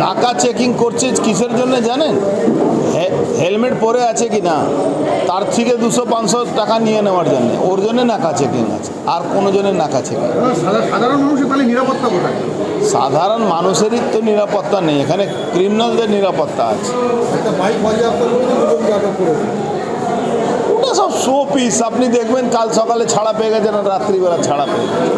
নাকা চেকিং করছে কিসের জন্য জানেন? হেলমেট পরে আছে কি না তার থেকে 200-500 টাকা নিয়ে নেওয়ার জন্য, ওর জন্য নাকা চেকিং আছে, আর কোনো জন্য নাকা চেকিং। সাধারণ মানুষের তাহলে নিরাপত্তা কোথায়? সাধারণ মানুষেরই তো নিরাপত্তা নেই, এখানে ক্রিমিনালদের নিরাপত্তা আছে। ওটা সব শো পিস। আপনি দেখবেন কাল সকালে ছাড়া পেয়ে গেছেন, রাত্রিবেলা ছাড়া পেয়ে গেছেন।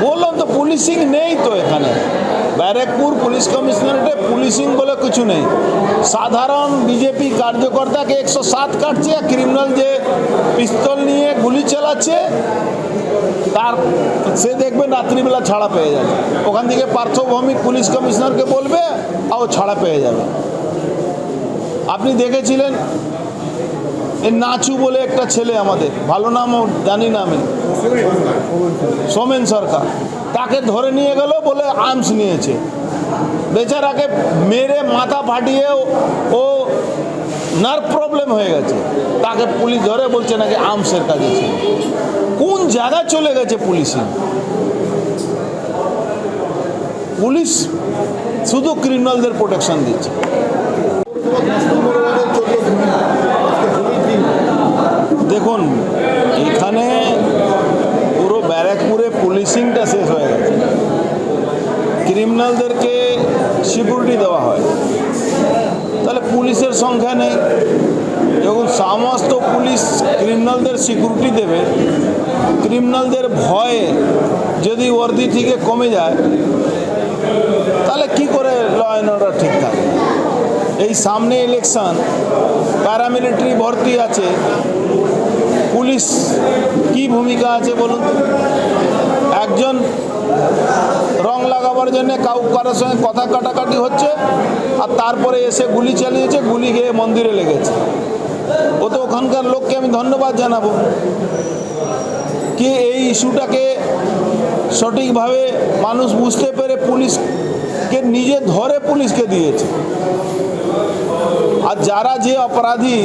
বললাম তো পুলিশিং নেই তো এখানে। ব্যারাকপুর পুলিশ কমিশনারেটে পুলিশিং বলে কিছু নেই। সাধারণ বিজেপি কার্যকর্তাকে 107 কাটছে, আর ক্রিমিনাল যে পিস্তল নিয়ে গুলি চালাচ্ছে তার সে দেখবেন রাত্রিবেলা ছাড়া পেয়ে যাবে। ওখান থেকে পার্থভৌমিক পুলিশ কমিশনারকে বলবে আর ও ছাড়া পেয়ে যাবে। আপনি দেখেছিলেন এই নাচু বলে একটা ছেলে, আমাদের ভালো নামও জানি না আমি, সোমেন সরকার, তাকে ধরে নিয়ে গেল বলে আর্মস নিয়েছে। বেচারাকে মেরে মাথা ফাটিয়ে ও নার্ভ প্রবলেম হয়ে গেছে, তাকে পুলিশ ধরে বলছে নাকি আর্মসের কাজে ছিল। কোন জায়গা চলে গেছে পুলিশিং? পুলিশ শুধু ক্রিমিনালদের প্রোটেকশন দিচ্ছে। দেখুন এখানে পুরো ব্যারাকপুরে পুলিশিংটা শেষ হয়ে গেছে। ক্রিমিনালদেরকে সিকিউরিটি দেওয়া হয়, তাহলে পুলিশের সংখ্যা নেই। যখন সমস্ত পুলিশ ক্রিমিনালদের সিকিউরিটি দেবে, ক্রিমিনালদের ভয়ে যদি ওয়ার্দি থেকে কমে যায়, তাহলে কি করে ল অ্যান্ড অর্ডার ঠিক থাকে? এই সামনে ইলেকশন, প্যারামিলিটারি ভর্তি আছে, পুলিশ কি ভূমিকা আছে বলুন? একজন রং লাগাবার জন্য কারোর সঙ্গে কথা কাটাকাটি হচ্ছে, আর তারপরে এসে গুলি চালিয়েছে, গুলি গিয়ে মন্দিরে লেগেছে। ও তো ওখানকার লোককে আমি ধন্যবাদ জানাবো কি এই ইস্যুটাকে সঠিকভাবে মানুষ বুঝতে পেরে পুলিশকে নিজে ধরে পুলিশকে দিয়েছে। আর যারা যে অপরাধী,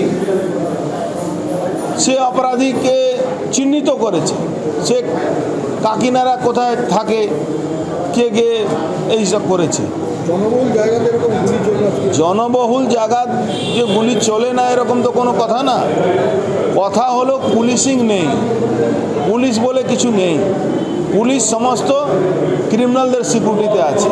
সে অপরাধীকে চিহ্নিত করেছে, সে কাকিনারা কোথায় থাকে, কে গিয়ে এইসব করেছে। জনবহুল জায়গা যে গুলি চলে না এরকম তো কোনো কথা না। কথা হলো পুলিশিং নেই, পুলিশ বলে কিছু নেই। পুলিশ সমস্ত ক্রিমিনালদের সিকিউরিটিতে আছে।